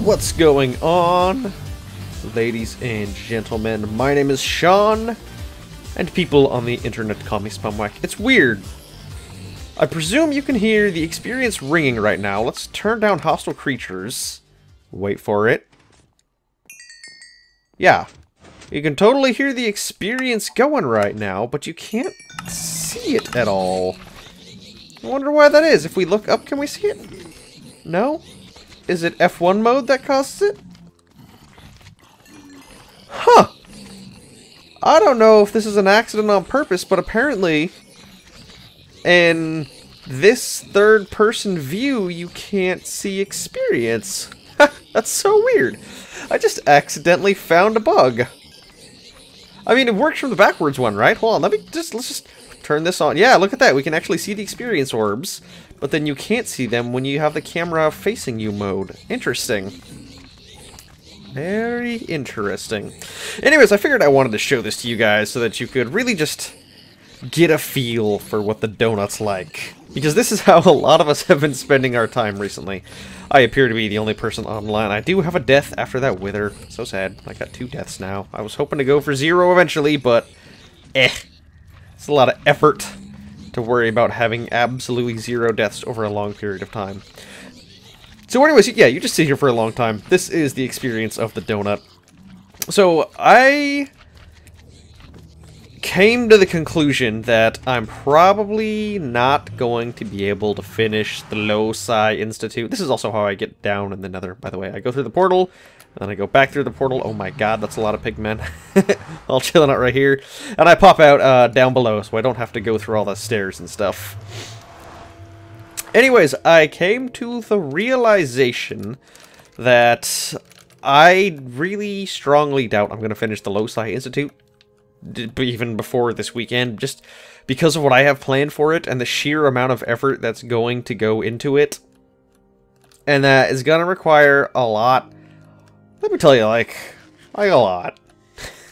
What's going on, ladies and gentlemen? My name is Sean, and people on the internet call me Spumwack. It's weird. I presume you can hear the experience ringing right now. Let's turn down hostile creatures. Wait for it. Yeah. You can totally hear the experience going right now, but you can't see it at all. I wonder why that is. If we look up, can we see it? No? Is it F1 mode that causes it? Huh! I don't know if this is an accident on purpose, but apparently in this third-person view, you can't see experience. That's so weird. I just accidentally found a bug. I mean, it works from the backwards one, right? Hold on, let's just turn this on. Yeah, look at that. We can actually see the experience orbs, but then you can't see them when you have the camera facing you mode. Interesting. Very interesting. Anyways, I figured I wanted to show this to you guys so that you could really just get a feel for what the donut's like. Because this is how a lot of us have been spending our time recently. I appear to be the only person online. I do have a death after that wither. So sad. I got 2 deaths now. I was hoping to go for 0 eventually, but it's a lot of effort to worry about having absolutely 0 deaths over a long period of time. So anyways, yeah, you just sit here for a long time. This is the experience of the donut. So I came to the conclusion that I'm probably not going to be able to finish the Loci Institute. This is also how I get down in the nether, by the way. I go through the portal, and then I go back through the portal. Oh my god, that's a lot of pigmen. All chilling out right here. And I pop out down below, so I don't have to go through all the stairs and stuff. Anyways, I came to the realization that I really strongly doubt I'm going to finish the Loci Institute even before this weekend, just because of what I have planned for it and the sheer amount of effort that's going to go into it. And that is going to require a lot. Let me tell you, like a lot.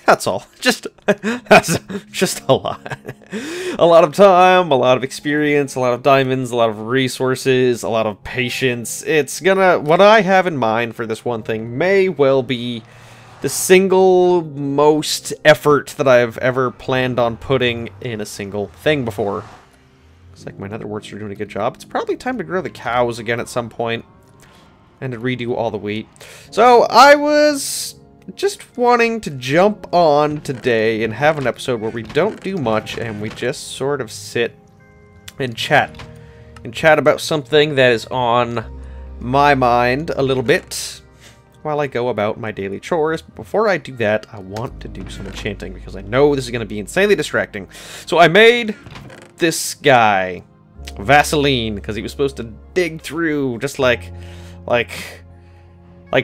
That's all. That's just a lot. A lot of time, a lot of experience, a lot of diamonds, a lot of resources, a lot of patience. It's gonna... What I have in mind for this one thing may well be the single most effort that I've ever planned on putting in a single thing before. Looks like my netherworts are doing a good job. It's probably time to grow the cows again at some point. And to redo all the wheat. So, I was just wanting to jump on today and have an episode where we don't do much and we just sort of sit and chat. And chat about something that is on my mind a little bit while I go about my daily chores. But before I do that, I want to do some enchanting because I know this is going to be insanely distracting. So I made this guy Vaseline because he was supposed to dig through just like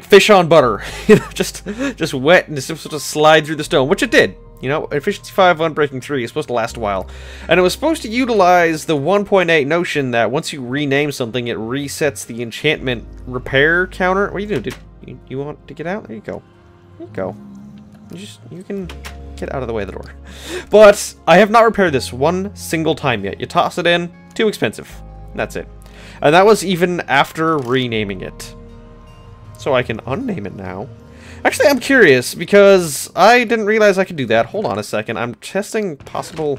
fish on butter, you know, just wet and it's supposed to slide through the stone, which it did. You know, efficiency 5 unbreaking 3 is supposed to last a while. And it was supposed to utilize the 1.8 notion that once you rename something, it resets the enchantment repair counter. What are you doing, dude? You want to get out? There you go. There you go. You can get out of the way of the door. But I have not repaired this one single time yet. You toss it in, too expensive. That's it. And that was even after renaming it. So I can unname it now. Actually, I'm curious, because I didn't realize I could do that. Hold on a second. I'm testing possible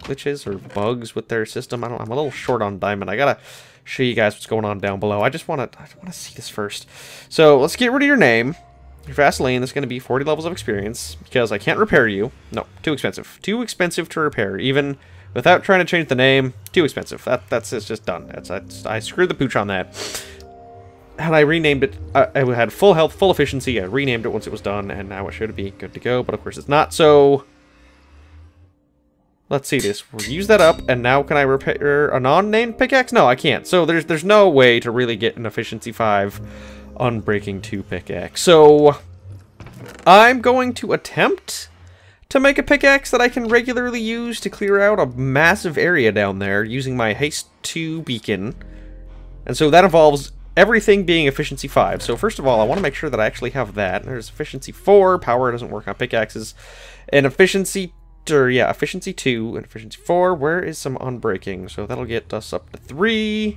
glitches or bugs with their system. I'm a little short on diamond. I gotta show you guys what's going on down below. I want to see this first. So let's get rid of your name. Your Vaseline is going to be 40 levels of experience, because I can't repair you. No, too expensive. Too expensive to repair, even without trying to change the name. Too expensive. It's just done. I screwed the pooch on that. And I renamed it. I had full health, full efficiency. I renamed it once it was done, and now it should be good to go. But of course it's not. So let's see this. We'll use that up, and now can I repair a non-named pickaxe? No, I can't. So there's no way to really get an efficiency 5 unbreaking 2 pickaxe. So I'm going to attempt to make a pickaxe that I can regularly use to clear out a massive area down there using my haste 2 beacon. And so that involves everything being efficiency 5. So first of all, I want to make sure that I actually have that. There's efficiency 4. Power doesn't work on pickaxes. And efficiency 2 and efficiency 4. Where is some unbreaking? So that'll get us up to 3.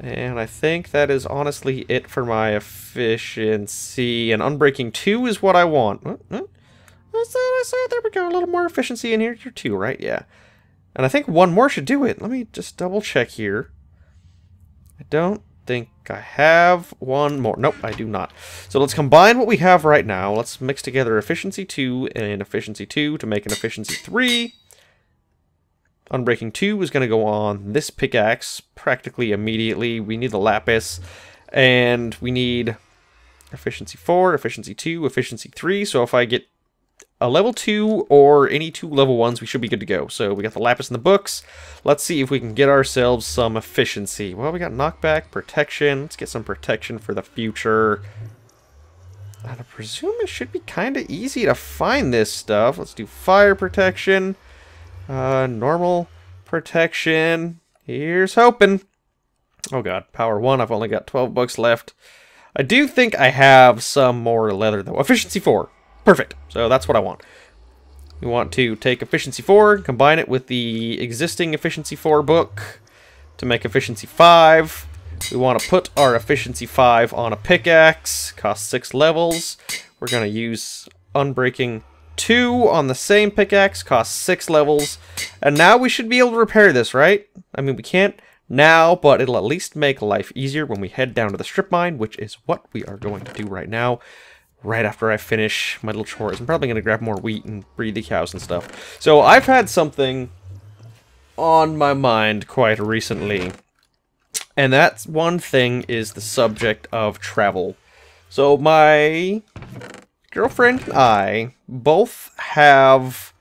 And I think that is honestly it for my efficiency. And unbreaking 2 is what I want. I said, there we go. A little more efficiency in here. You're 2, right? Yeah. And I think one more should do it. Let me just double check here. I don't think I have one more. Nope, I do not. So let's combine what we have right now. Let's mix together efficiency 2 and efficiency 2 to make an efficiency 3. Unbreaking 2 is going to go on this pickaxe practically immediately. We need the lapis, and we need efficiency 4, efficiency 2, efficiency 3. So if I get a level 2 or any 2 level 1s, we should be good to go. So we got the lapis in the books. Let's see if we can get ourselves some efficiency. Well, we got knockback, protection. Let's get some protection for the future. And I presume it should be kind of easy to find this stuff. Let's do fire protection. Normal protection. Here's hoping. Oh god, power 1. I've only got 12 bucks left. I do think I have some more leather though. Efficiency 4. Perfect. So that's what I want. We want to take efficiency 4, combine it with the existing efficiency 4 book to make efficiency 5. We want to put our efficiency 5 on a pickaxe. Costs 6 levels. We're going to use unbreaking 2 on the same pickaxe, costs 6 levels, and now we should be able to repair this, right? I mean, we can't now, but it'll at least make life easier when we head down to the strip mine, which is what we are going to do right now, right after I finish my little chores. I'm probably going to grab more wheat and breed the cows and stuff. So I've had something on my mind quite recently, and that one thing is the subject of travel. So my girlfriend and I both have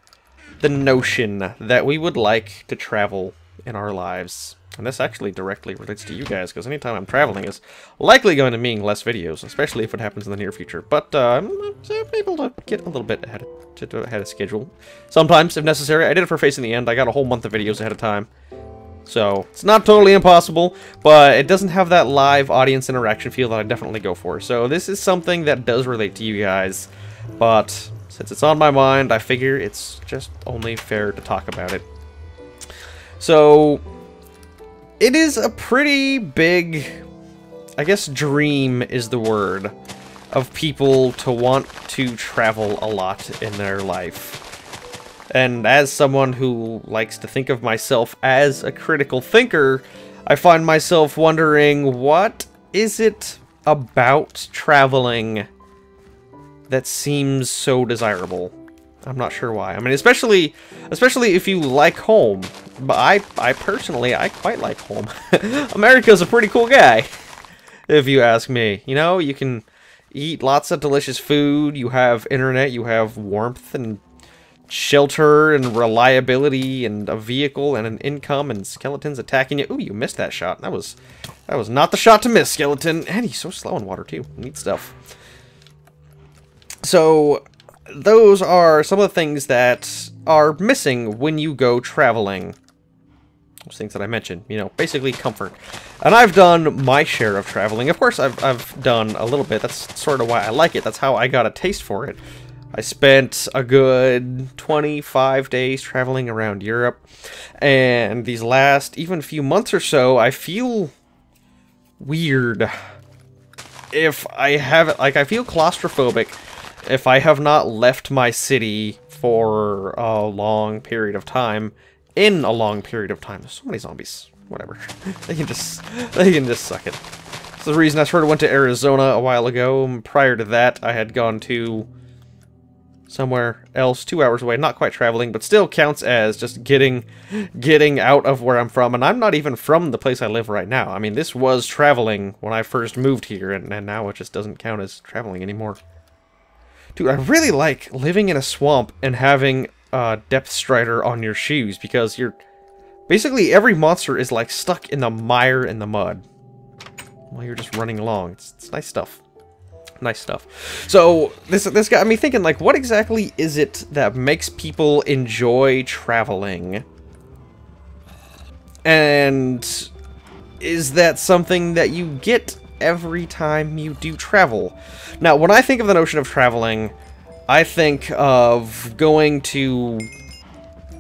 the notion that we would like to travel in our lives. And this actually directly relates to you guys, because anytime I'm traveling is likely going to mean less videos, especially if it happens in the near future. But I'm able to get a little bit ahead of schedule. Sometimes, if necessary. I did it for Facing the End. I got a whole month of videos ahead of time. So, it's not totally impossible, but it doesn't have that live audience interaction feel that I definitely go for. So this is something that does relate to you guys, but since it's on my mind, I figure it's just only fair to talk about it. So, it is a pretty big, I guess dream is the word, of people to want to travel a lot in their life. And as someone who likes to think of myself as a critical thinker, I find myself wondering, what is it about traveling that seems so desirable? I'm not sure why. I mean, especially if you like home. But I personally, I quite like home. America's a pretty cool guy, if you ask me. You know, you can eat lots of delicious food, you have internet, you have warmth and shelter and reliability and a vehicle and an income and skeletons attacking you. Ooh, you missed that shot. That was not the shot to miss, skeleton. And he's so slow in water too. Neat stuff. So those are some of the things that are missing when you go traveling. Those things that I mentioned, you know, basically comfort. And I've done my share of traveling. Of course, I've done a little bit. That's sort of why I like it. That's how I got a taste for it. I spent a good 25 days traveling around Europe, and these last even few months or so, I feel weird. If I haven't, like, I feel claustrophobic if I have not left my city for a long period of time. In a long period of time. There's so many zombies. Whatever. They can just suck it. That's the reason I sort of went to Arizona a while ago. Prior to that, I had gone to somewhere else 2 hours away. Not quite traveling, but still counts as just getting out of where I'm from. And I'm not even from the place I live right now. I mean, this was traveling when I first moved here, and now it just doesn't count as traveling anymore. Dude, I really like living in a swamp and having Depth Strider on your shoes, because you're basically every monster is like stuck in the mire and the mud while you're just running along. It's nice stuff. Nice stuff. So this got me thinking, like, what exactly is it that makes people enjoy traveling? And is that something that you get every time you do travel? Now, when I think of the notion of traveling, I think of going to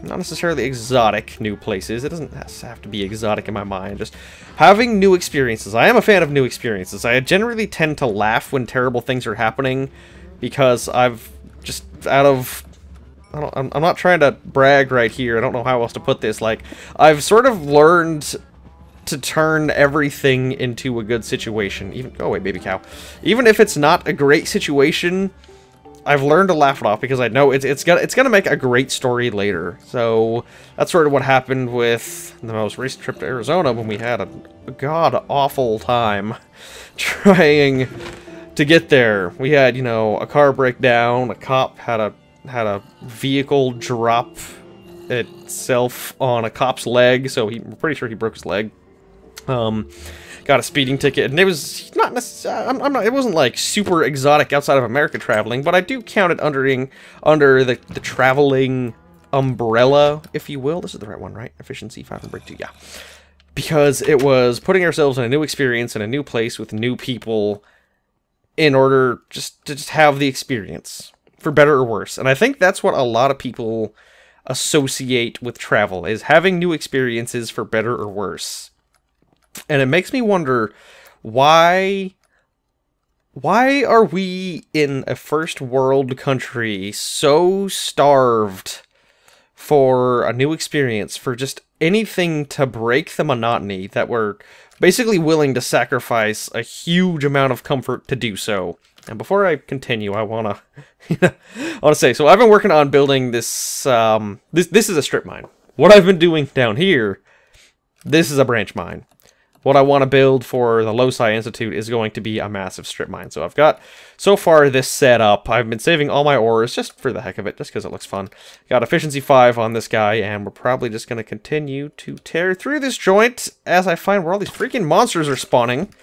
Not necessarily exotic new places. It doesn't have to be exotic in my mind. Just having new experiences. I am a fan of new experiences. I generally tend to laugh when terrible things are happening because I've just out of... I'm not trying to brag right here. I don't know how else to put this. Like, I've sort of learned to turn everything into a good situation. Even... Oh, wait, baby cow. Even if it's not a great situation... I've learned to laugh it off because I know it's gonna make a great story later. So that's sort of what happened with the most recent trip to Arizona when we had a god-awful time trying to get there. We had, you know, a car breakdown, a cop had a vehicle drop itself on a cop's leg, so I'm pretty sure he broke his leg. Got a speeding ticket, and it was not necessarily, it wasn't like super exotic outside of America traveling, but I do count it under the traveling umbrella, if you will. This is the right one, right? Efficiency 5 and break 2, yeah. Because it was putting ourselves in a new experience in a new place with new people in order to have the experience, for better or worse. And I think that's what a lot of people associate with travel, is having new experiences for better or worse. And it makes me wonder, why are we in a first world country so starved for a new experience, for just anything to break the monotony, that we're basically willing to sacrifice a huge amount of comfort to do so? And before I continue, I want to say, so I've been working on building this, this is a strip mine. What I've been doing down here, this is a branch mine. What I want to build for the Loci Institute is going to be a massive strip mine. So I've got, so far, this set up. I've been saving all my ores just for the heck of it, just because it looks fun. Got efficiency 5 on this guy, and we're probably just going to continue to tear through this joint as I find where all these freaking monsters are spawning.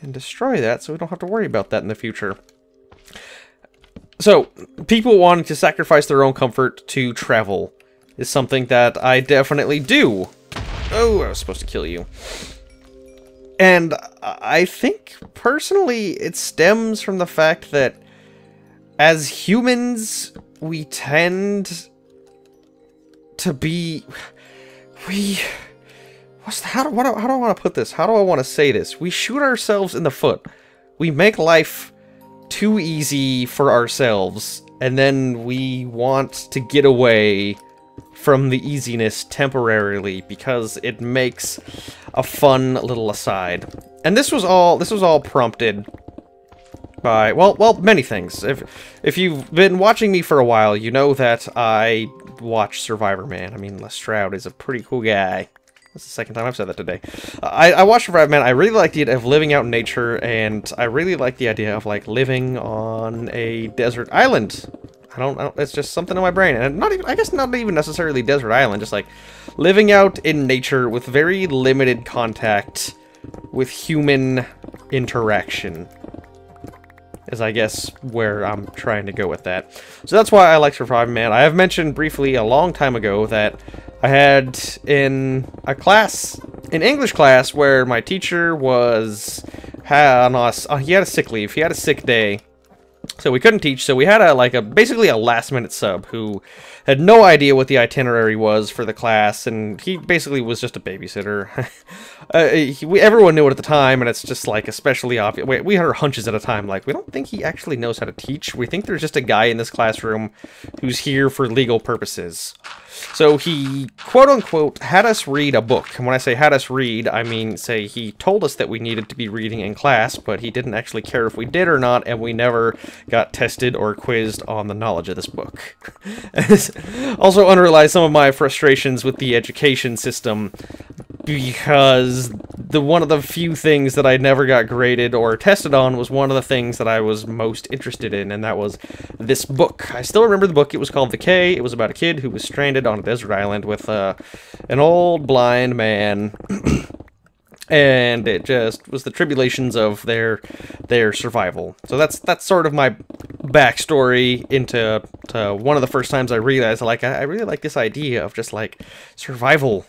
And destroy that so we don't have to worry about that in the future. So, people wanting to sacrifice their own comfort to travel is something that I definitely do. Oh, I was supposed to kill you. And I think, personally, it stems from the fact that as humans, we tend to be... How do I want to put this? How do I want to say this? We shoot ourselves in the foot. We make life too easy for ourselves, and then we want to get away from the easiness temporarily because it makes a fun little aside. And this was all prompted by, well, many things. If you've been watching me for a while, you know that I watch Survivor Man. I mean, Les Stroud is a pretty cool guy. That's the second time I've said that today. I watch Survivor Man. I really like the idea of living out in nature, and I really like the idea of, like, living on a desert island. I don't, it's just something in my brain, and I guess not even necessarily desert island, just like living out in nature with very limited contact with human interaction is, I guess, where I'm trying to go with that. So that's why I like Survivor Man. I have mentioned briefly a long time ago that I had in a class, an English class, where my teacher he had a sick leave, he had a sick day. So we couldn't teach, so we had basically a last-minute sub who had no idea what the itinerary was for the class, and he basically was just a babysitter. Everyone knew it at the time, and it's just, like, especially obvious. We had our hunches at a time, like, we don't think he actually knows how to teach. We think there's just a guy in this classroom who's here for legal purposes. So he, quote-unquote, had us read a book. And when I say had us read, I mean, say, he told us that we needed to be reading in class, but he didn't actually care if we did or not, and we never got tested or quizzed on the knowledge of this book. Also underlies some of my frustrations with the education system, because one of the few things that I never got graded or tested on was one of the things that I was most interested in, and that was this book. I still remember the book. It was called The K. It was about a kid who was stranded on a desert island with an old blind man, and it just was the tribulations of their survival. So that's sort of my backstory into one of the first times I realized, like, I really like this idea of just, like, survival.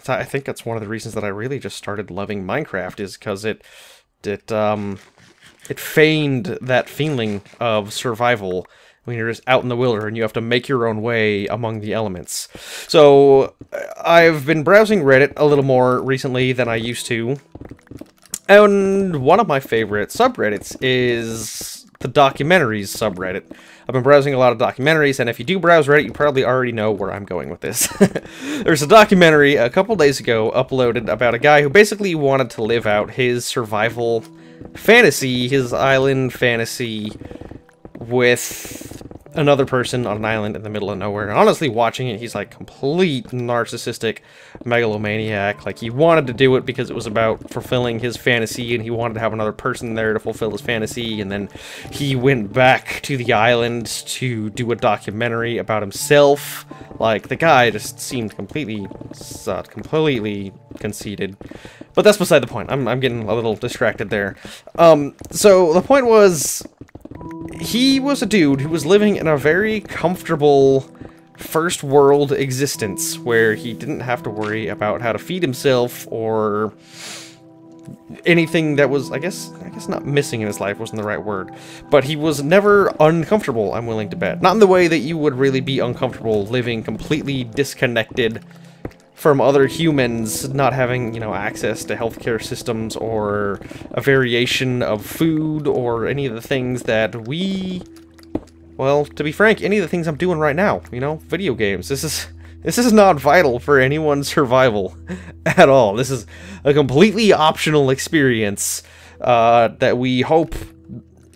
I think that's one of the reasons that I really just started loving Minecraft, is because it feigned that feeling of survival when you're just out in the wilderness and you have to make your own way among the elements. So, I've been browsing Reddit a little more recently than I used to, and one of my favorite subreddits is the documentaries subreddit. I've been browsing a lot of documentaries, and if you do browse Reddit, you probably already know where I'm going with this. There's a documentary a couple days ago uploaded about a guy who basically wanted to live out his survival fantasy, his island fantasy, with another person on an island in the middle of nowhere. And honestly, watching it, he's like complete narcissistic megalomaniac. Like, he wanted to do it because it was about fulfilling his fantasy, and he wanted to have another person there to fulfill his fantasy, and then he went back to the island to do a documentary about himself. Like, the guy just seemed completely conceited. But that's beside the point. I'm getting a little distracted there. So the point was, he was a dude who was living in a very comfortable first world existence where he didn't have to worry about how to feed himself or anything that was, I guess not missing in his life wasn't the right word, but he was never uncomfortable, I'm willing to bet. Not in the way that you would really be uncomfortable living completely disconnected from other humans, not having, you know, access to healthcare systems or a variation of food or any of the things that we, well, to be frank, any of the things I'm doing right now, you know, video games. This is not vital for anyone's survival at all. This is a completely optional experience that we hope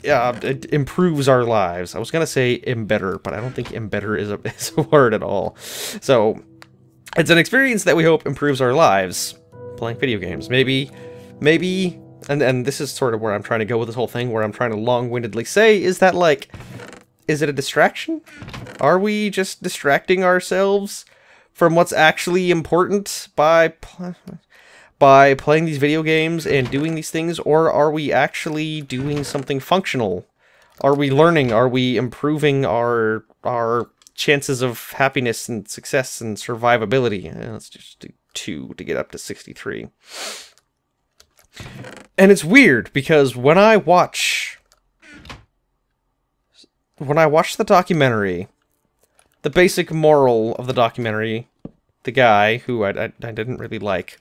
it improves our lives. I was gonna say embedder, but I don't think embedder is a word at all. So it's an experience that we hope improves our lives, playing video games. Maybe, and this is sort of where I'm trying to go with this whole thing, where I'm trying to long-windedly say, is that, like, is it a distraction? Are we just distracting ourselves from what's actually important by playing these video games and doing these things, or are we actually doing something functional? Are we learning? Are we improving our chances of happiness and success and survivability? Let's just do 2 to get up to 63. And it's weird because when I watch the documentary, the basic moral of the documentary, the guy who I didn't really like,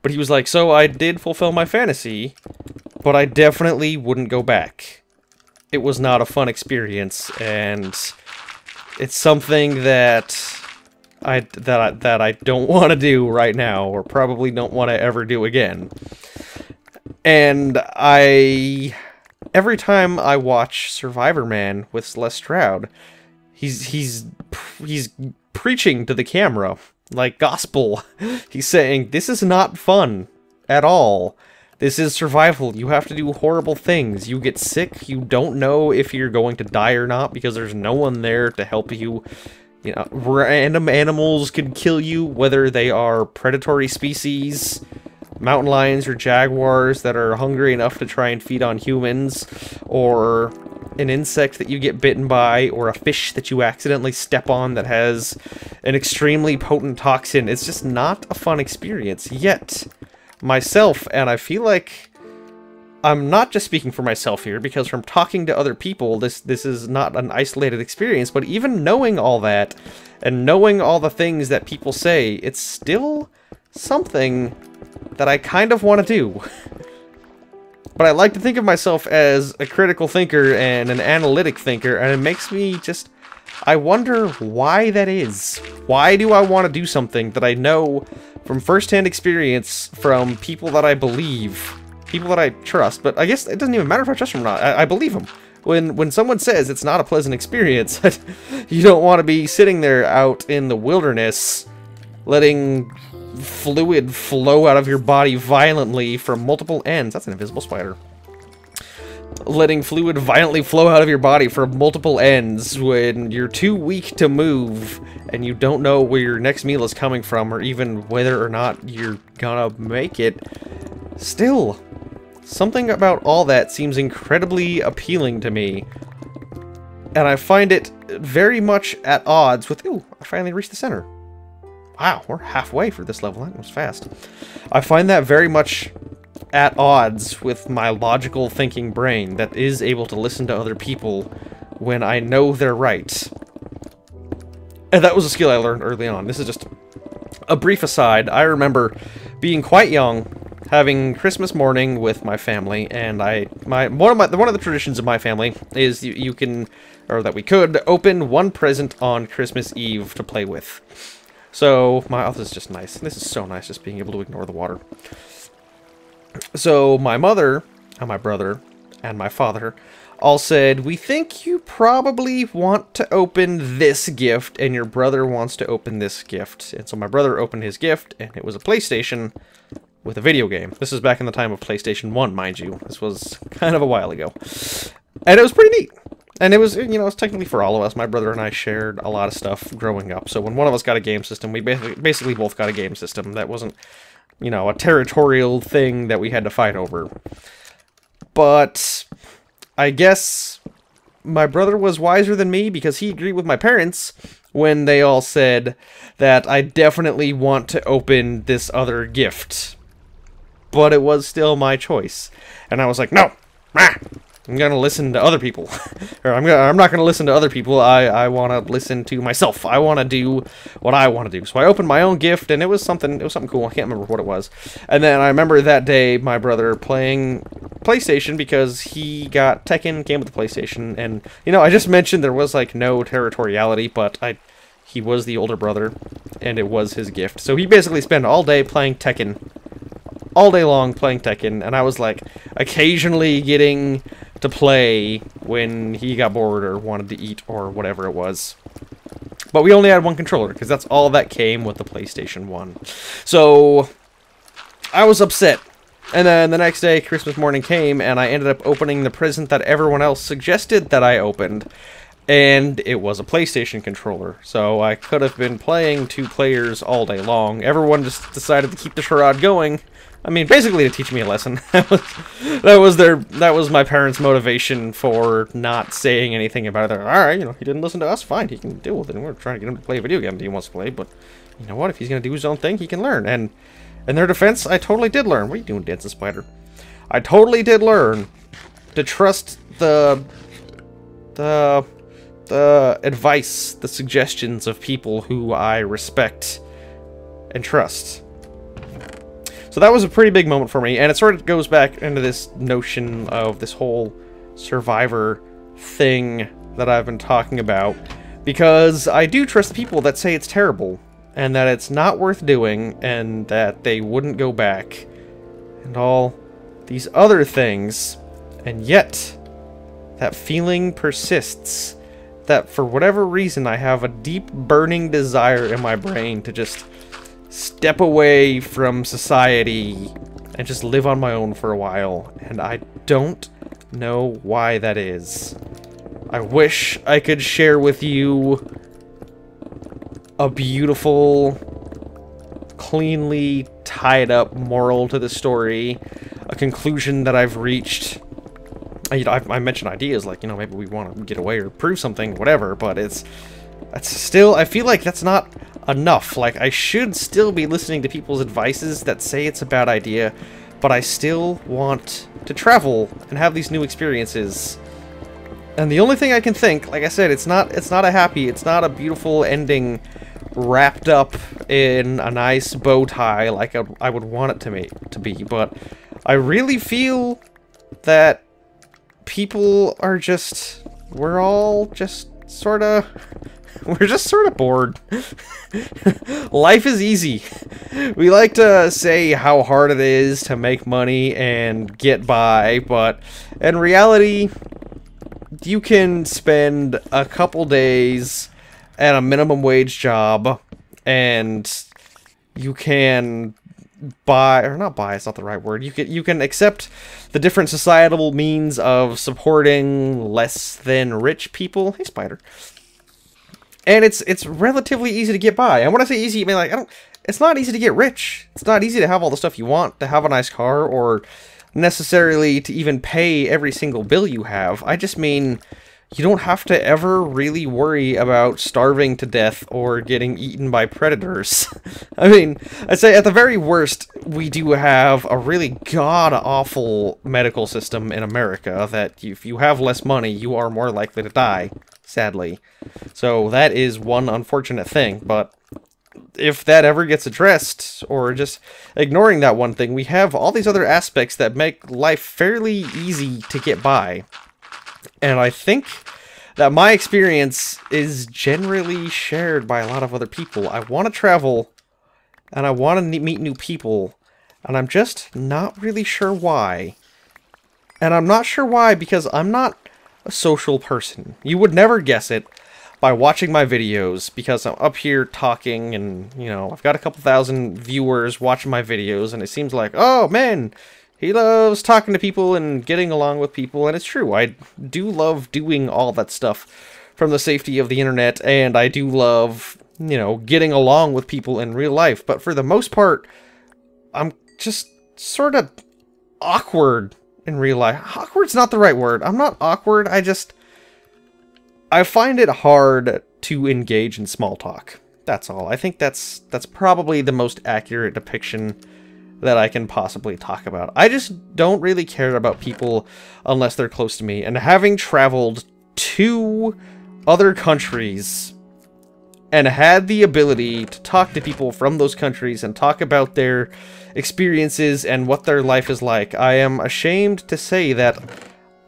but he was like, so I did fulfill my fantasy, but I definitely wouldn't go back. It was not a fun experience, and it's something that I don't want to do right now, or probably don't want to ever do again. And every time I watch Survivor Man with Les Stroud, he's preaching to the camera like gospel. He's saying, this is not fun at all. This is survival. You have to do horrible things. You get sick. You don't know if you're going to die or not because there's no one there to help you. You know, random animals can kill you, whether they are predatory species, mountain lions or jaguars that are hungry enough to try and feed on humans, or an insect that you get bitten by, or a fish that you accidentally step on that has an extremely potent toxin. It's just not a fun experience. Yet myself, and I feel like I'm not just speaking for myself here, because from talking to other people, this is not an isolated experience, but even knowing all that, and knowing all the things that people say, it's still something that I kind of want to do. But I like to think of myself as a critical thinker and an analytic thinker, and it makes me just, I wonder why that is. Why do I want to do something that I know from first-hand experience from people that I believe, people that I trust? But I guess it doesn't even matter if I trust them or not. I believe them. When someone says it's not a pleasant experience, you don't want to be sitting there out in the wilderness letting fluid flow out of your body violently from multiple ends. That's an invisible spider. Letting fluid violently flow out of your body from multiple ends when you're too weak to move and you don't know where your next meal is coming from, or even whether or not you're gonna make it. Still, something about all that seems incredibly appealing to me, and I find it very much at odds with... Ooh, I finally reached the center. Wow, we're halfway for this level. That was fast. I find that very much at odds with my logical thinking brain that is able to listen to other people when I know they're right. And that was a skill I learned early on. This is just a brief aside. I remember being quite young, having Christmas morning with my family, and one of the traditions of my family is you can, or that we could, open one present on Christmas Eve to play with. So oh, this is just nice. This is so nice, just being able to ignore the water. So my mother and my brother and my father all said, we think you probably want to open this gift, and your brother wants to open this gift. And so my brother opened his gift, and it was a PlayStation with a video game. This is back in the time of PlayStation 1, mind you. This was kind of a while ago. And it was pretty neat. And it was, you know, it was technically for all of us. My brother and I shared a lot of stuff growing up. So when one of us got a game system, we basically both got a game system. That wasn't, you know, a territorial thing that we had to fight over. But I guess my brother was wiser than me, because he agreed with my parents when they all said that I definitely want to open this other gift. But it was still my choice. And I was like, no! I'm gonna listen to other people. Or I'm not gonna listen to other people. I wanna listen to myself. I wanna do what I wanna do. So I opened my own gift, and it was something cool. I can't remember what it was. And then I remember that day my brother playing PlayStation, because he got Tekken, came with the PlayStation, and you know, I just mentioned there was like no territoriality, but he was the older brother, and it was his gift. So he basically spent all day playing Tekken. All day long playing Tekken, and I was like occasionally getting to play when he got bored or wanted to eat or whatever it was. But we only had one controller, because that's all that came with the PlayStation 1. So I was upset. And then the next day, Christmas morning came, and I ended up opening the present that everyone else suggested that I opened. And it was a PlayStation controller. So I could have been playing 2 players all day long. Everyone just decided to keep the charade going. I mean, basically to teach me a lesson. that was my parents' motivation for not saying anything about it. All right, you know, he didn't listen to us. Fine, he can deal with it. We're trying to get him to play a video game that he wants to play, but you know what? If he's gonna do his own thing, he can learn. And in their defense, I totally did learn. What are you doing, dancing spider? I totally did learn to trust the advice, the suggestions of people who I respect and trust. So that was a pretty big moment for me, and it sort of goes back into this notion of this whole survivor thing that I've been talking about, because I do trust the people that say it's terrible, and that it's not worth doing, and that they wouldn't go back, and all these other things, and yet that feeling persists, that for whatever reason I have a deep burning desire in my brain to just step away from society and just live on my own for a while, and I don't know why that is. I wish I could share with you a beautiful, cleanly tied up moral to the story, a conclusion that I've reached. I mentioned ideas like, you know, maybe we want to get away or prove something, whatever, but it's still, I feel like that's not enough. Like, I should still be listening to people's advices that say it's a bad idea, but I still want to travel and have these new experiences. And the only thing I can think, like I said, it's not a beautiful ending wrapped up in a nice bow tie like I would want it to be, but I really feel that people are just, we're just sort of bored. Life is easy. We like to say how hard it is to make money and get by, but in reality, you can spend a couple days at a minimum wage job, and you can buy, or not buy, it's not the right word, you can accept the different societal means of supporting less than rich people. Hey, spider. And it's relatively easy to get by. And when I say easy, I mean, like, it's not easy to get rich. It's not easy to have all the stuff you want, to have a nice car, or necessarily to even pay every single bill you have. I just mean you don't have to ever really worry about starving to death or getting eaten by predators. I mean, I'd say at the very worst, we do have a really god-awful medical system in America that if you have less money, you are more likely to die, sadly. So that is one unfortunate thing, but if that ever gets addressed, or just ignoring that one thing, we have all these other aspects that make life fairly easy to get by. And I think that my experience is generally shared by a lot of other people. I want to travel, and I want to meet new people, and I'm just not really sure why. And I'm not sure why because I'm not a social person. You would never guess it by watching my videos, because I'm up here talking and, you know, I've got a couple thousand viewers watching my videos, and it seems like, oh man, he loves talking to people and getting along with people, and it's true. I do love doing all that stuff from the safety of the internet, and I do love, you know, getting along with people in real life, but for the most part, I'm just sort of awkward in real life. Awkward's not the right word. I'm not awkward, I find it hard to engage in small talk. That's all. I think that's probably the most accurate depiction that I can possibly talk about. I just don't really care about people unless they're close to me. And having traveled to other countries and had the ability to talk to people from those countries and talk about their experiences and what their life is like, I am ashamed to say that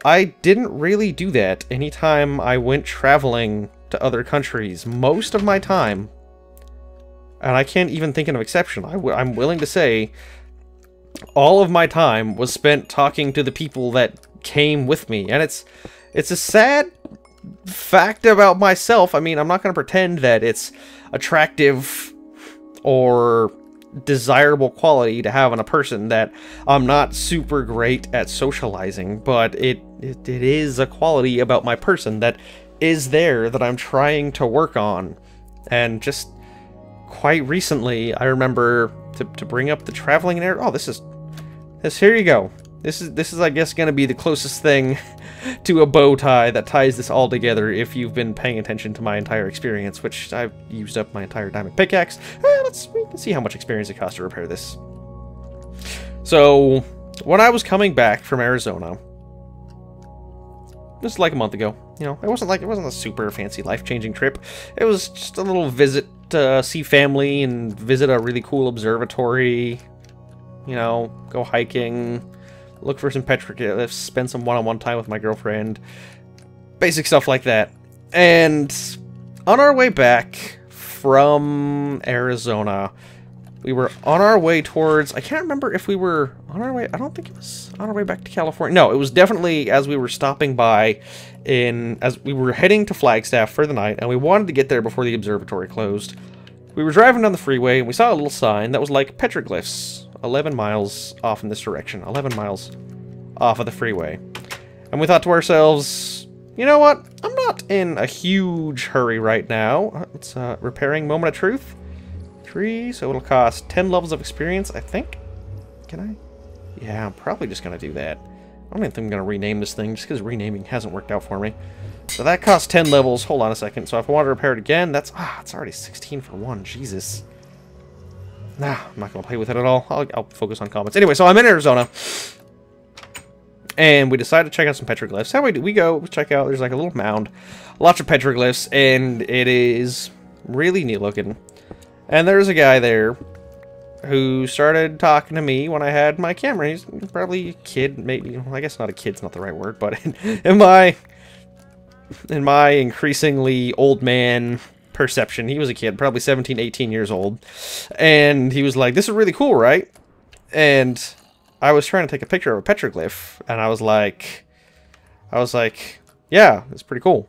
I didn't really do that anytime I went traveling to other countries. Most of my time, and I can't even think of an exception, I'm willing to say all of my time was spent talking to the people that came with me. And it's a sad fact about myself. I mean, I'm not going to pretend that it's attractive or desirable quality to have in a person that I'm not super great at socializing, but it is a quality about my person that is there that I'm trying to work on. And just quite recently, I remember to bring up the traveling and oh, this here you go. This is I guess gonna be the closest thing to a bow tie that ties this all together if you've been paying attention to my entire experience, which I've used up my entire diamond pickaxe. Let's see how much experience it costs to repair this. So, when I was coming back from Arizona, this is like a month ago, you know, it wasn't a super fancy life-changing trip. It was just a little visit to see family and visit a really cool observatory, you know, go hiking, look for some petroglyphs, spend some one-on-one time with my girlfriend, basic stuff like that. And on our way back from Arizona, we were on our way towards, I can't remember if we were on our way, I don't think it was on our way back to California. No, it was definitely as we were stopping by as we were heading to Flagstaff for the night, and we wanted to get there before the observatory closed. We were driving down the freeway, and we saw a little sign that was like petroglyphs, 11 miles off in this direction, 11 miles off of the freeway. And we thought to ourselves, you know what? I'm not in a huge hurry right now. It's a repairing moment of truth. 3, so it'll cost 10 levels of experience, I think. Can I? Yeah, I'm probably just going to do that. I don't even think I'm going to rename this thing, just because renaming hasn't worked out for me. So that costs 10 levels. Hold on a second. So if I want to repair it again, that's... it's already 16 for 1. Jesus. Nah, I'm not going to play with it at all. I'll focus on comments. Anyway, so I'm in Arizona. And we decided to check out some petroglyphs. How do we go check out? There's like a little mound. Lots of petroglyphs. And it is really neat looking. And there's a guy there who started talking to me when I had my camera. He's probably a kid, maybe. Well, I guess not a kid's not the right word, but in my increasingly old man perception, he was a kid, probably 17, 18 years old. And he was like, "This is really cool, right?" And I was trying to take a picture of a petroglyph, and I was like, "Yeah, it's pretty cool."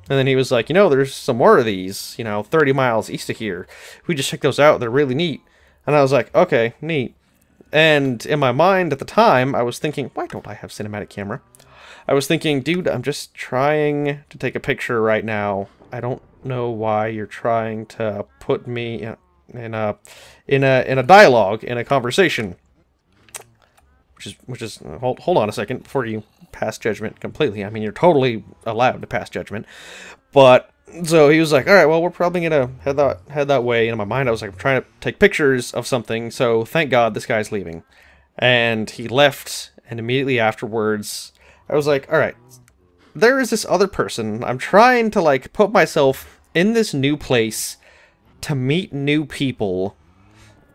And then he was like, "You know, there's some more of these, 30 miles east of here. We just checked those out. They're really neat." And I was like, "Okay, neat." And in my mind at the time, I was thinking, why don't I have cinematic camera? I was thinking, dude, I'm just trying to take a picture right now. I don't know why you're trying to put me in a dialogue, in a conversation. which is hold on a second before you pass judgment completely. I mean, you're totally allowed to pass judgment. But so he was like, all right, well, we're probably gonna head that way. And in my mind, I was like, I'm trying to take pictures of something. So thank God this guy's leaving. And he left, and immediately afterwards, I was like, all right, there is this other person. I'm trying to like put myself in this new place to meet new people.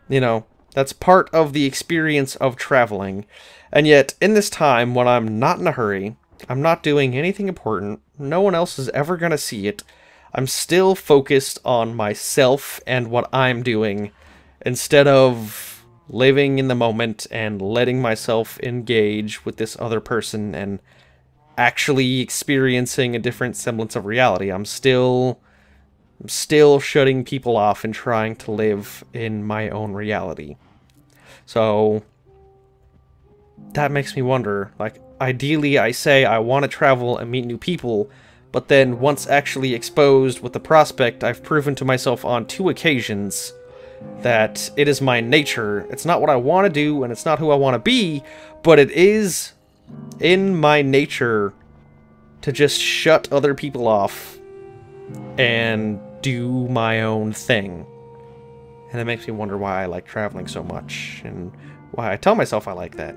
You know, that's part of the experience of traveling. And yet, in this time, when I'm not in a hurry, I'm not doing anything important, no one else is ever going to see it, I'm still focused on myself and what I'm doing, instead of living in the moment and letting myself engage with this other person and actually experiencing a different semblance of reality. I'm still shutting people off and trying to live in my own reality. So that makes me wonder, like, ideally I say I want to travel and meet new people, but then once actually exposed with the prospect, I've proven to myself on 2 occasions that it is my nature. It's not what I want to do, and it's not who I want to be, but it is in my nature to just shut other people off and do my own thing. And it makes me wonder why I like traveling so much, and why I tell myself I like that.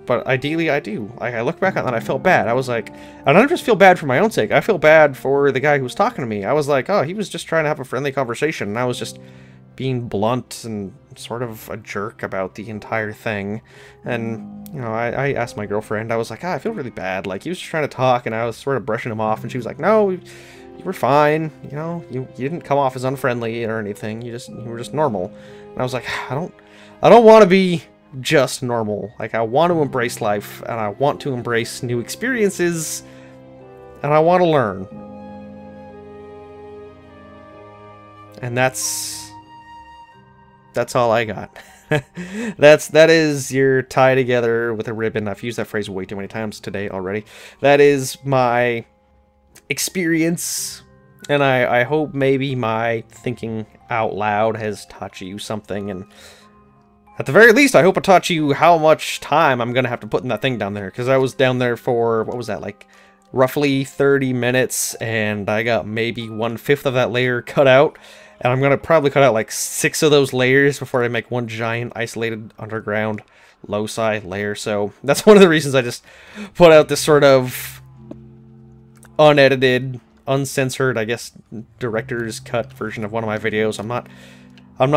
But ideally I do. I look back on that and I felt bad. I was like, I don't just feel bad for my own sake, I feel bad for the guy who was talking to me. I was like, oh, he was just trying to have a friendly conversation, and I was just being blunt and sort of a jerk about the entire thing. And, you know, I asked my girlfriend, I was like, I feel really bad. Like, he was just trying to talk, and I was sort of brushing him off, and she was like, no, you were fine. You know, you didn't come off as unfriendly or anything. You were just normal. And I was like, I don't want to be just normal. Like, I want to embrace life, and I want to embrace new experiences, and I want to learn. And that's all I got. That is your tie together with a ribbon. I've used that phrase way too many times today already. That is my experience, and I hope maybe my thinking out loud has taught you something, and at the very least, I hope it taught you how much time I'm gonna have to put in that thing down there, because I was down there for, what was that, like, roughly 30 minutes, and I got maybe 1/5 of that layer cut out. And I'm going to probably cut out like 6 of those layers before I make one giant isolated underground low-sci layer. So that's one of the reasons I just put out this sort of unedited, uncensored, I guess, director's cut version of one of my videos. I'm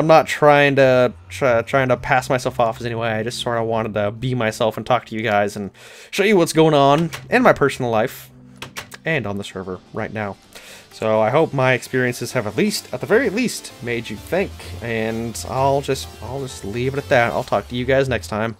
not trying to pass myself off as any way. I just sort of wanted to be myself and talk to you guys and show you what's going on in my personal life and on the server right now. So I hope my experiences have at the very least, made you think, and I'll just leave it at that. I'll talk to you guys next time.